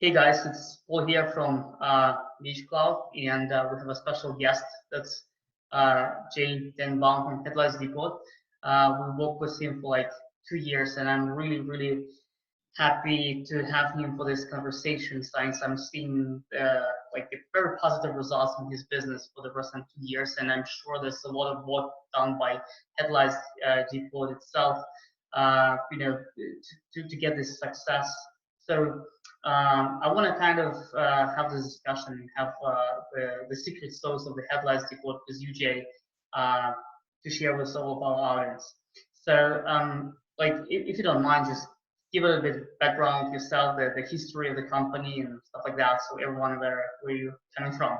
Hey guys, it's Paul here from MageCloud, and we have a special guest. That's Jay Tannenbaum from HeadlightsDepot. We worked with him for like 2 years, and I'm really happy to have him for this conversation since I'm seeing like the very positive results in his business for the recent 2 years, and I'm sure there's a lot of work done by Headlights Depot itself, to get this success. So I want to kind of have this discussion and have the secret sauce of the Headlights Depot with you, Jay, to share with all of our audience. So, like, if you don't mind, just give a little bit of background of yourself, the history of the company and stuff like that, so everyone where you're coming from.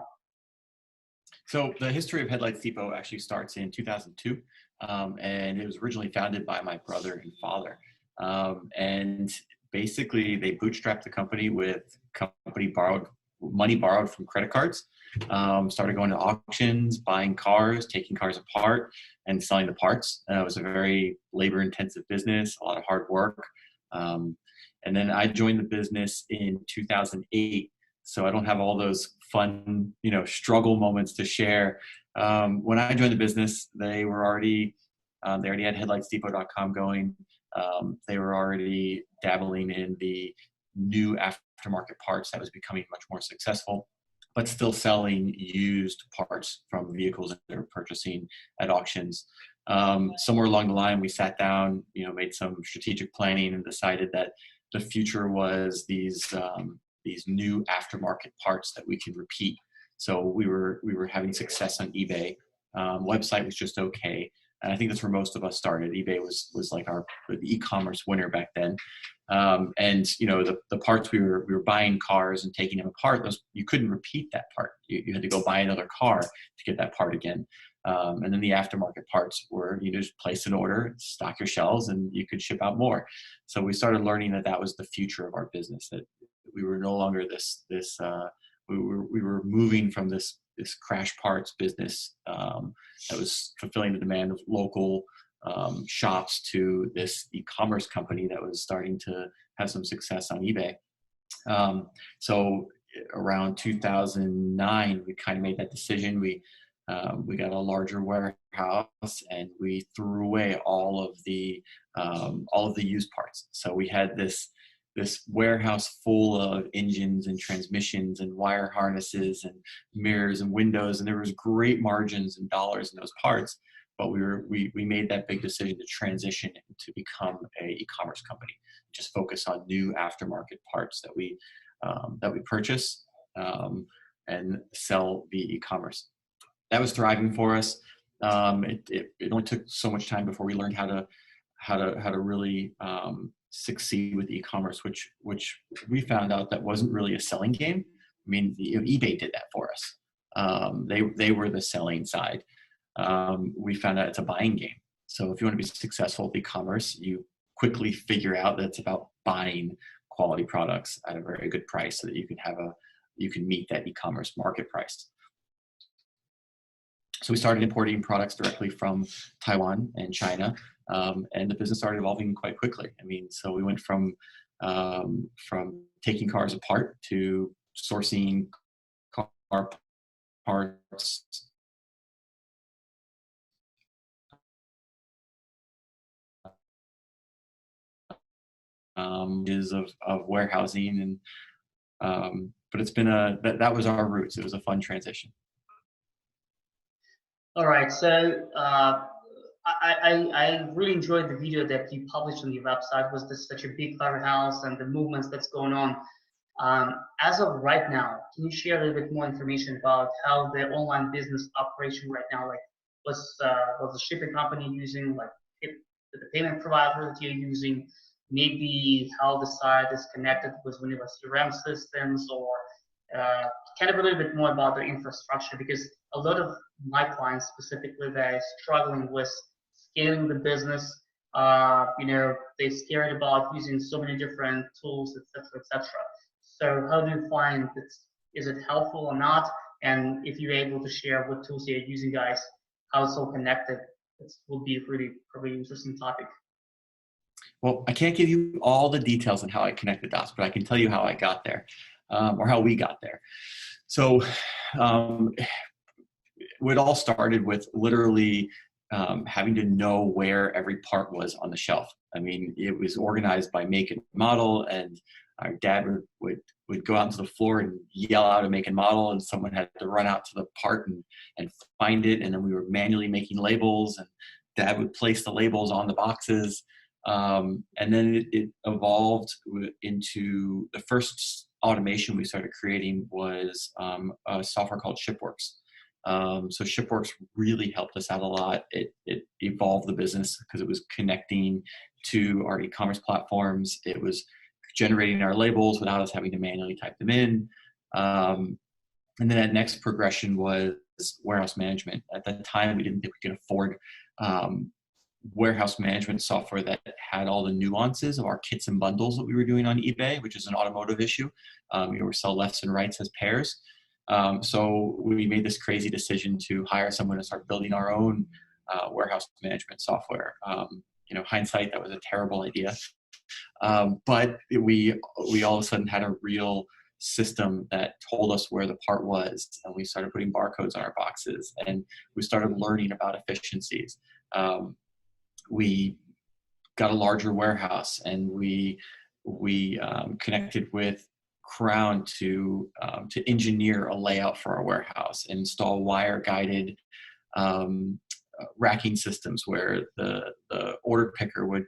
So the history of Headlights Depot actually starts in 2002, and it was originally founded by my brother and father. And basically, they bootstrapped the company with money borrowed from credit cards. Started going to auctions, buying cars, taking cars apart, and selling the parts. It was a very labor-intensive business, a lot of hard work. And then I joined the business in 2008. So I don't have all those fun, struggle moments to share. When I joined the business, they already had headlightsdepot.com going. They were already dabbling in the new aftermarket parts that was becoming much more successful, but still selling used parts from vehicles that they were purchasing at auctions. Somewhere along the line, we sat down, made some strategic planning and decided that the future was these new aftermarket parts that we can repeat. So we were having success on eBay. Website was just okay. And I think that's where most of us started. eBay was like the e-commerce winner back then. And the parts we were buying cars and taking them apart, you couldn't repeat that part. You had to go buy another car to get that part again. And then the aftermarket parts were, you just place an order, stock your shelves, and you could ship out more. So we started learning that was the future of our business, that we were no longer we were moving from this crash parts business that was fulfilling the demand of local shops to this e-commerce company that was starting to have some success on eBay. So around 2009, we kind of made that decision. We got a larger warehouse and we threw away all of the used parts. So we had this warehouse full of engines and transmissions and wire harnesses and mirrors and windows, and there was great margins and dollars in those parts. But we made that big decision to transition to become a e-commerce company, just focus on new aftermarket parts that we purchase and sell via e-commerce. That was thriving for us. It only took so much time before we learned how to really succeed with e-commerce, which we found out that wasn't really a selling game. I mean, eBay did that for us. They were the selling side. We found out it's a buying game. So if you want to be successful with e-commerce, you quickly figure out that it's about buying quality products at a very good price so that you can meet that e-commerce market price. So we started importing products directly from Taiwan and China, and the business started evolving quite quickly. I mean, so we went from taking cars apart to sourcing car parts of warehousing, and but it's been that was our roots. It was a fun transition. All right, so I really enjoyed the video that you published on your website. Was this such a big warehouse and the movements that's going on? As of right now, can you share a little bit more information about how the online business operation right now, like was the shipping company using, like the payment provider that you're using, maybe how the site is connected with one of the CRM systems, or kind of a little bit more about the infrastructure, because a lot of my clients specifically, they're struggling with scaling the business. They're scared about using so many different tools, etc. So how do you find that? Is it helpful or not? And if you're able to share what tools you're using, guys, how it's all connected, it will be a really probably interesting topic. Well, I can't give you all the details on how I connect the dots, but I can tell you how I got there, or how we got there. So it all started with literally having to know where every part was on the shelf. I mean, it was organized by make and model, and our dad would go out into the floor and yell out a make and model, and someone had to run out to the part and find it, and then we were manually making labels, and dad would place the labels on the boxes. And then it evolved into the first automation we started creating was a software called ShipWorks. So ShipWorks really helped us out a lot. It evolved the business because it was connecting to our e-commerce platforms. It was generating our labels without us having to manually type them in. And then that next progression was warehouse management. At that time, we didn't think we could afford warehouse management software that had all the nuances of our kits and bundles that we were doing on eBay, which is an automotive issue. We sell lefts and rights as pairs. So we made this crazy decision to hire someone to start building our own warehouse management software. Hindsight, that was a terrible idea. But we all of a sudden had a real system that told us where the part was, and we started putting barcodes on our boxes, and we started learning about efficiencies. We got a larger warehouse, and we connected with Crown to engineer a layout for our warehouse and install wire guided racking systems where the order picker would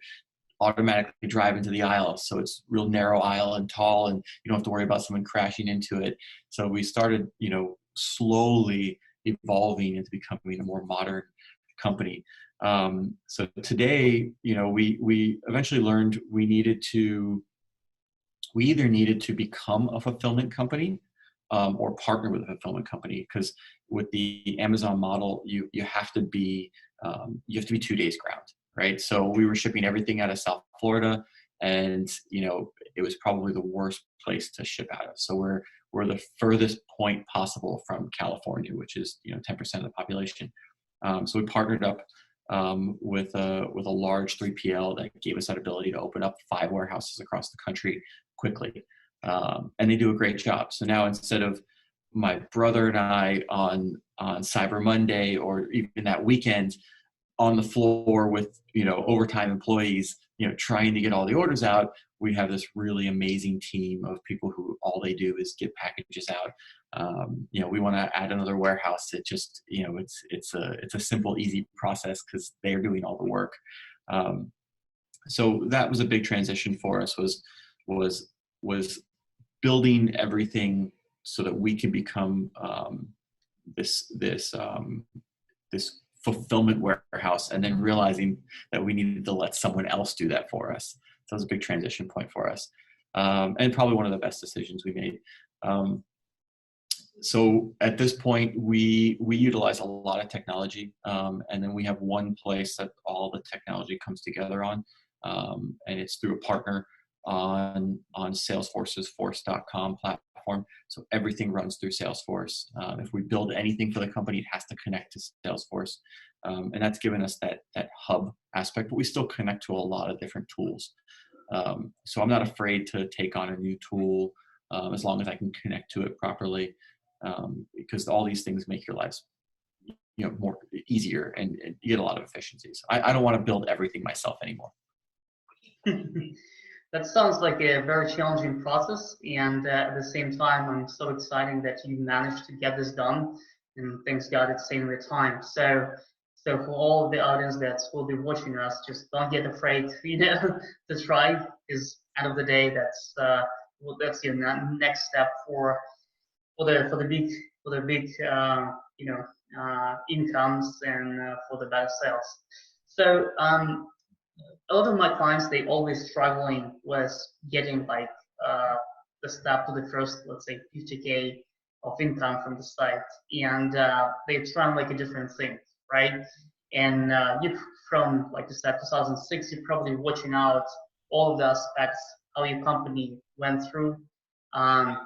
automatically drive into the aisle. So it's real narrow aisle and tall, and you don't have to worry about someone crashing into it. So we started, slowly evolving into becoming a more modern company. So today, we eventually learned we either needed to become a fulfillment company or partner with a fulfillment company, because with the Amazon model, you have to be 2 days ground, right? So we were shipping everything out of South Florida, and it was probably the worst place to ship out of. So we're the furthest point possible from California, which is 10% of the population. So we partnered up with a large 3PL that gave us that ability to open up 5 warehouses across the country quickly, and they do a great job. So now, instead of my brother and I on Cyber Monday or even that weekend on the floor with overtime employees trying to get all the orders out, we have this really amazing team of people who all they do is get packages out. We want to add another warehouse. It just it's a simple, easy process because they are doing all the work. So that was a big transition for us, was building everything so that we can become this fulfillment warehouse, and then realizing that we needed to let someone else do that for us. So that was a big transition point for us, and probably one of the best decisions we made. So at this point, we utilize a lot of technology, and then we have one place that all the technology comes together on, and it's through a partner on Salesforce's Force.com platform. So everything runs through Salesforce. If we build anything for the company, it has to connect to Salesforce, and that's given us that hub aspect. But we still connect to a lot of different tools. So I'm not afraid to take on a new tool as long as I can connect to it properly, because all these things make your lives more easier, and you get a lot of efficiencies. I don't want to build everything myself anymore. That sounds like a very challenging process, and at the same time, I'm so excited that you managed to get this done, and thanks God it's saving the time. So for all the audience that will be watching us, just don't get afraid, to try, because end of the day, that's your next step for the big incomes and for the better sales. So a lot of my clients, they always struggling with getting the step to the first, let's say 50K of income from the site, and they try a different thing, right? And you, from like you said, 2006, you're probably watching out all of the aspects how your company went through. Can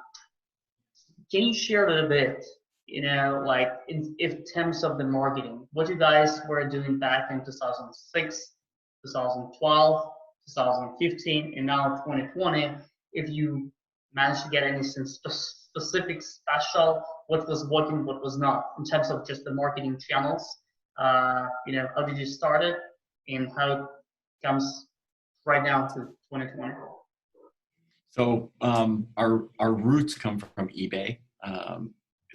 you share a little bit, in terms of the marketing, what you guys were doing back in 2006, 2012, 2015, and now 2020. If you managed to get anything specific, special, what was working, what was not, in terms of just the marketing channels. How did you start it, and how it comes right now to 2020? So our roots come from eBay.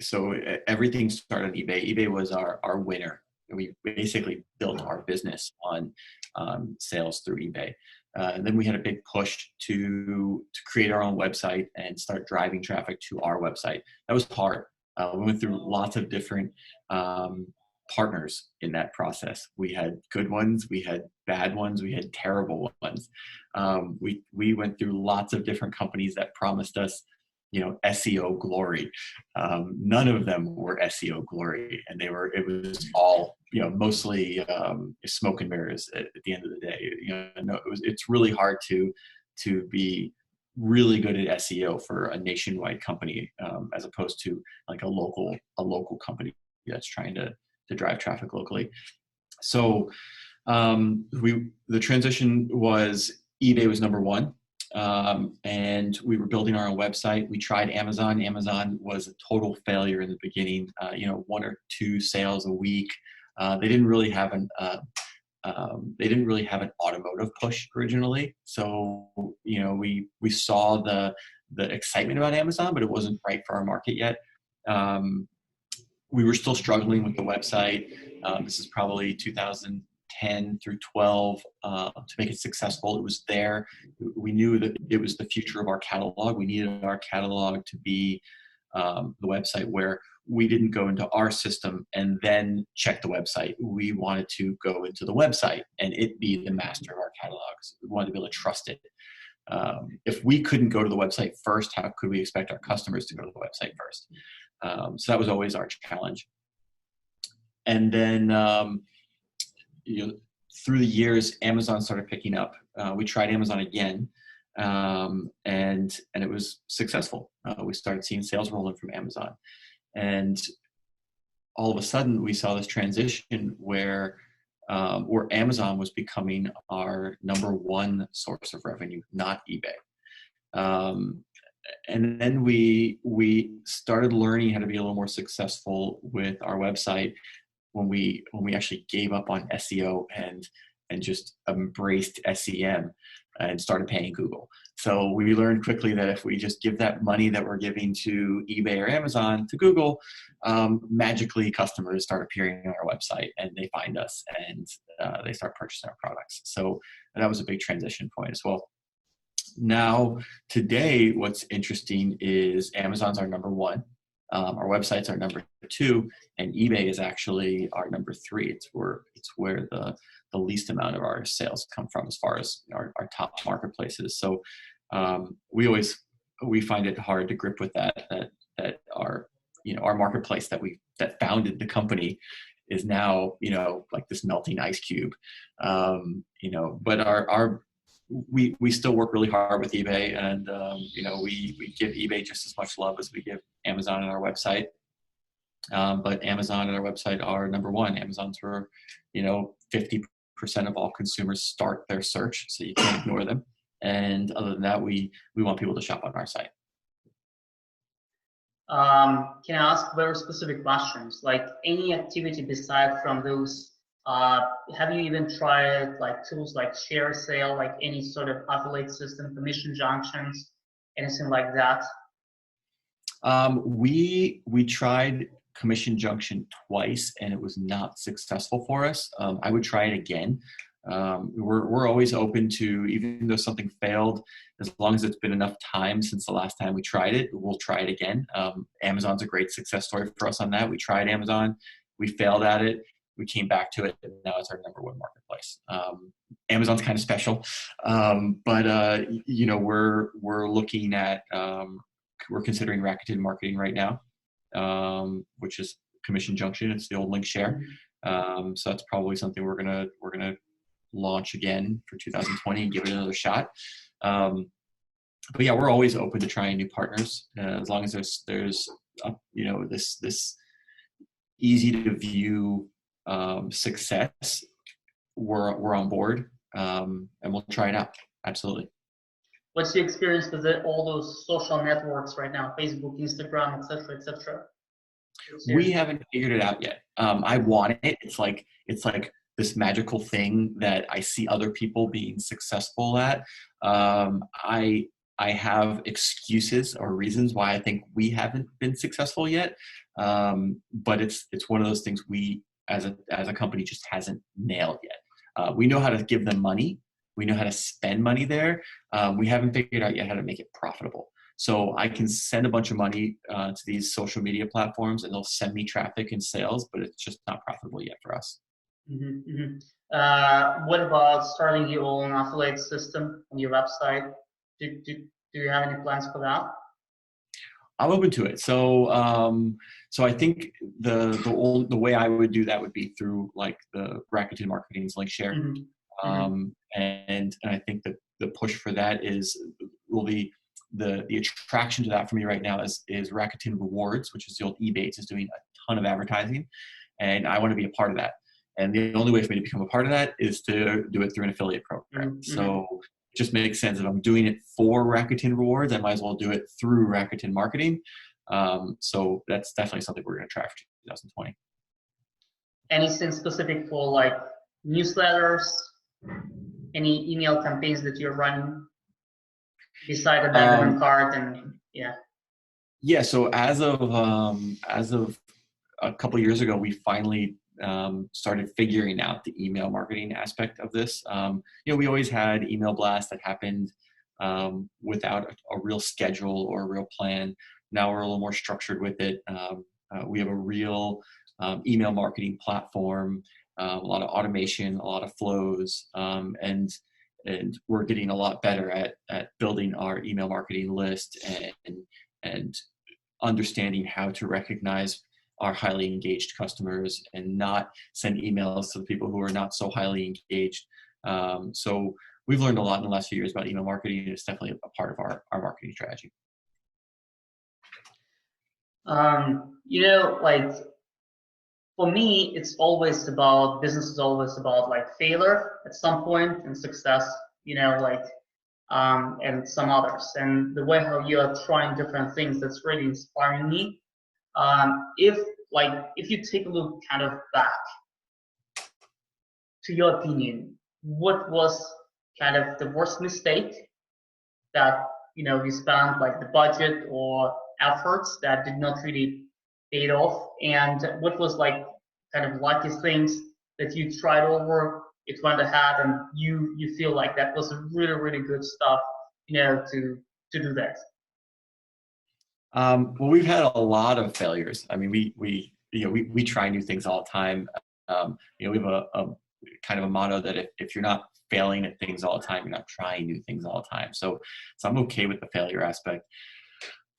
So everything started on eBay. eBay was our winner. We basically built our business on sales through eBay. And then we had a big push to create our own website and start driving traffic to our website. That was hard. We went through lots of different partners in that process. We had good ones, we had bad ones, we had terrible ones. We went through lots of different companies that promised us, SEO glory. None of them were SEO glory, and it was all, mostly smoke and mirrors at the end of the day. It's really hard to be really good at SEO for a nationwide company, as opposed to like a local company that's trying to drive traffic locally. So the transition was eBay was number one. And we were building our own website. We tried Amazon. Amazon was a total failure in the beginning. 1 or 2 sales a week. They didn't really have an automotive push originally. So we saw the excitement about Amazon, but it wasn't right for our market yet. We were still struggling with the website. This is probably 2010 through 12 to make it successful. It was there. We knew that it was the future of our catalog. We needed our catalog to be the website where we didn't go into our system and then check the website. We wanted to go into the website and it be the master of our catalogs. We wanted to be able to trust it. If we couldn't go to the website first, how could we expect our customers to go to the website first? So that was always our challenge. And then through the years, Amazon started picking up. We tried Amazon again, and it was successful. We started seeing sales roll in from Amazon, and all of a sudden we saw this transition where Amazon was becoming our number one source of revenue, not eBay. And then we started learning how to be a little more successful with our website when we actually gave up on SEO and just embraced SEM and started paying Google. So we learned quickly that if we just give that money that we're giving to eBay or Amazon to Google, magically customers start appearing on our website and they find us and they start purchasing our products. So that was a big transition point as well. Now, today, what's interesting is Amazon's our number one. Our website's our number 2, and eBay is actually our number 3. It's where the least amount of our sales come from as far as our top marketplaces. So we find it hard to grip with that our marketplace that founded the company is now like this melting ice cube. But we still work really hard with eBay, and we give eBay just as much love as we give Amazon and our website. But Amazon and our website are number one. Amazon's where 50% of all consumers start their search, so you can't ignore them. And other than that, we want people to shop on our site. Can I ask very specific questions? Like any activity beside from those? Have you even tried like tools like share sale, like any sort of affiliate system, commission junctions, anything like that? We tried Commission Junction twice and it was not successful for us. I would try it again. We're always open to, even though something failed, as long as it's been enough time since the last time we tried it, we'll try it again. Amazon's a great success story for us on that. We tried Amazon, we failed at it. We came back to it, and now it's our number one marketplace. Amazon's kind of special, but we're looking at we're considering Rakuten marketing right now, which is Commission Junction. It's the old link share, so that's probably something we're gonna launch again for 2020 and give it another shot. But yeah, we're always open to trying new partners as long as there's this easy to view success. We're on board. and we'll try it out. Absolutely. What's your experience with all those social networks right now? Facebook, Instagram, etc., etc. We haven't figured it out yet. I want it. It's like this magical thing that I see other people being successful at. I have excuses or reasons why I think we haven't been successful yet. But it's one of those things we as a company just hasn't nailed yet. We know how to give them money. We know how to spend money there. We haven't figured out yet how to make it profitable. So I can send a bunch of money to these social media platforms and they'll send me traffic and sales, but it's just not profitable yet for us. Mm-hmm, mm-hmm. What about starting your own affiliate system on your website? Do you have any plans for that? I'm open to it. So I think the way I would do that would be through like the Rakuten Marketing's link share. Mm-hmm. And I think that the push for that will be the attraction to that for me right now is Rakuten Rewards, which is the old Ebates, is doing a ton of advertising, and I want to be a part of that. And the only way for me to become a part of that is to do it through an affiliate program. Mm-hmm. So it just makes sense. If I'm doing it for Rakuten Rewards, I might as well do it through Rakuten Marketing. So that's definitely something we're going to try for 2020. Anything specific for like newsletters? Any email campaigns that you're running beside the diamond card and yeah? Yeah. So as of a couple of years ago, we finally started figuring out the email marketing aspect of this. We always had email blasts that happened without a real schedule or a real plan. Now we're a little more structured with it. We have a real email marketing platform, a lot of automation, a lot of flows, and we're getting a lot better at building our email marketing list and understanding how to recognize our highly engaged customers and not send emails to the people who are not so highly engaged. So we've learned a lot in the last few years about email marketing. It's definitely a part of our marketing strategy. Like for me, business is always about like failure at some point and success, and some others. And the way how you are trying different things, that's really inspiring me. If you take a look kind of back, to your opinion, what was kind of the worst mistake that you spent like the budget or efforts that did not really paid off, and what was like kind of lucky things that you tried over, it went ahead, and you feel like that was really, really good stuff, to do that? Well, we've had a lot of failures. I mean, we try new things all the time. We have a kind of a motto that if you're not failing at things all the time, you're not trying new things all the time. So I'm okay with the failure aspect.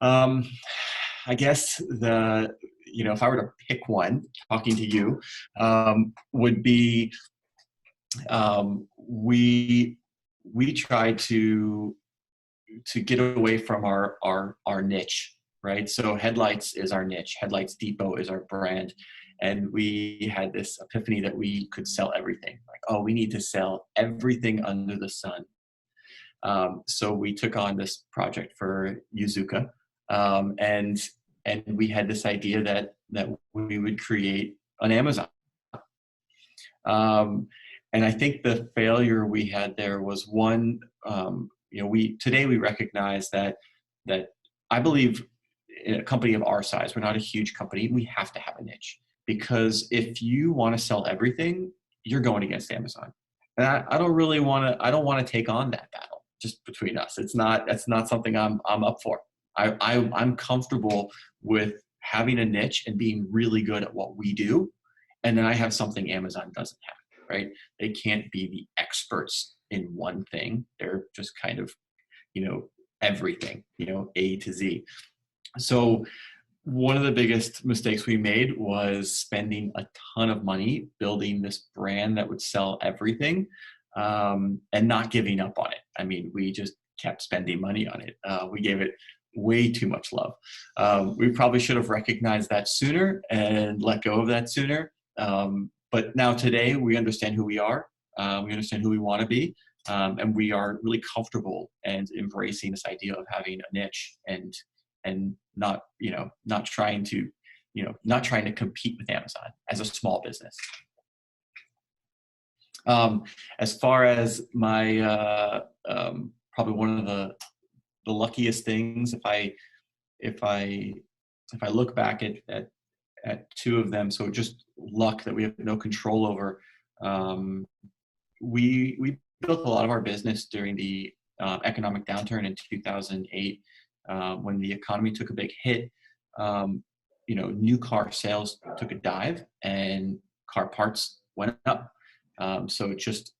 I guess if I were to pick one, talking to you, would be we try to get away from our niche, right? So Headlights is our niche. HeadlightsDepot is our brand. And we had this epiphany that we could sell everything. Like, we need to sell everything under the sun. So we took on this project for Yuzuka. And we had this idea that we would create an Amazon. And I think the failure we had there was one, today we recognize that I believe in a company of our size, we're not a huge company, we have to have a niche. Because if you want to sell everything, you're going against Amazon. And I don't want to take on that battle just between us. That's not something I'm up for. I'm comfortable with having a niche and being really good at what we do. And then I have something Amazon doesn't have, right? They can't be the experts in one thing. They're just kind of, everything, A to Z. So one of the biggest mistakes we made was spending a ton of money building this brand that would sell everything, and not giving up on it. I mean, we just kept spending money on it. We gave it way too much love. We probably should have recognized that sooner and let go of that sooner. But now today we understand who we are. We understand who we want to be. And we are really comfortable and embracing this idea of having a niche and not trying to compete with Amazon as a small business. As far as my probably one of the luckiest things, if I look back at two of them, so just luck that we have no control over. We built a lot of our business during the economic downturn in 2008, when the economy took a big hit. New car sales took a dive and car parts went up. So just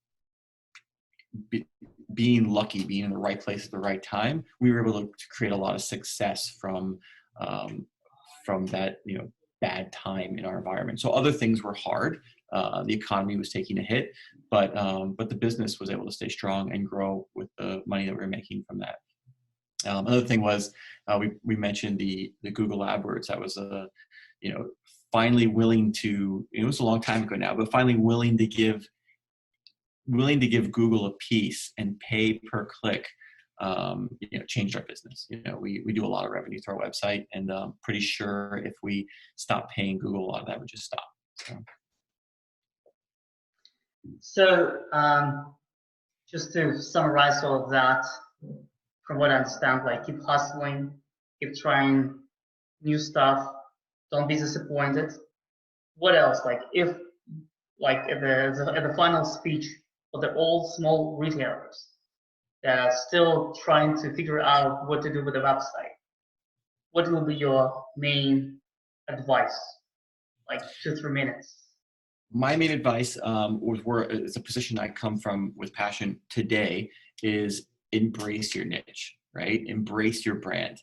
being lucky, being in the right place at the right time, we were able to create a lot of success from that bad time in our environment. So other things were hard. The economy was taking a hit, but the business was able to stay strong and grow with the money that we were making from that. Another thing was we mentioned the Google AdWords. That was finally willing to. It was a long time ago now, but finally willing to give Google a piece and pay per click. Changed our business. We do a lot of revenue through our website, and I'm pretty sure if we stop paying Google, a lot of that would just stop. So just to summarize all of that, from what I understand, keep hustling, keep trying new stuff, don't be disappointed. What else? If at the final speech for the old small retailers that are still trying to figure out what to do with the website, what will be your main advice? 2-3 minutes. My main advice, it's a position I come from with passion today, is embrace your niche, right? Embrace your brand.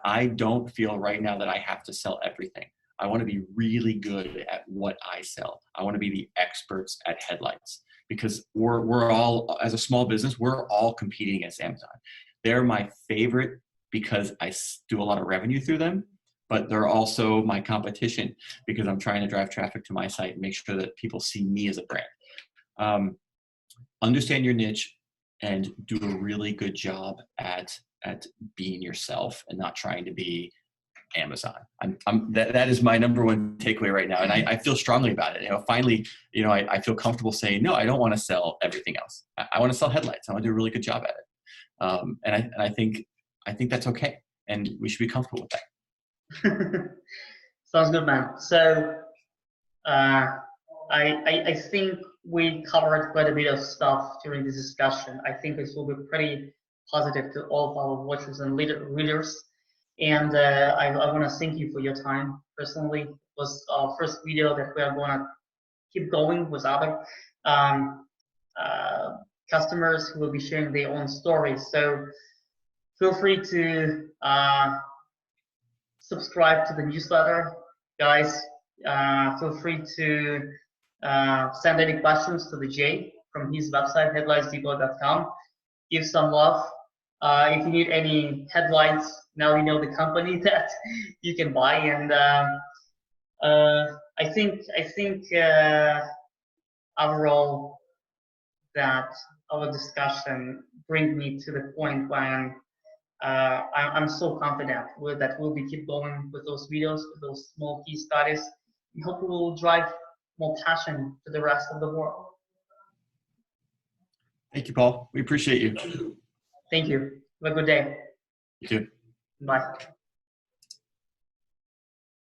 I don't feel right now that I have to sell everything. I want to be really good at what I sell. I want to be the experts at headlights, because we're all, as a small business, we're all competing against Amazon. They're my favorite because I do a lot of revenue through them, but they're also my competition because I'm trying to drive traffic to my site and make sure that people see me as a brand. Understand your niche and do a really good job at being yourself and not trying to be Amazon. That is my number one takeaway right now. And I feel strongly about it. Finally, I feel comfortable saying, no, I don't want to sell everything else. I want to sell headlights. I want to do a really good job at it. And I think that's okay. And we should be comfortable with that. Sounds good, man. So I think we covered quite a bit of stuff during this discussion. I think this will be pretty positive to all of our watchers and readers. And I want to thank you for your time. Personally, it was our first video that we are going to keep going with other customers who will be sharing their own stories. So feel free to subscribe to the newsletter, guys. Feel free to send any questions to the Jay from his website, HeadlightsDepot.com. Give some love. If you need any headlights, now you know the company that you can buy. And I think overall that our discussion brings me to the point when I'm so confident that we'll be keep going with those videos, with those small key studies. We hope we will drive more passion to the rest of the world. Thank you, Paul. We appreciate you. Thank you. Have a good day. You too. Bye.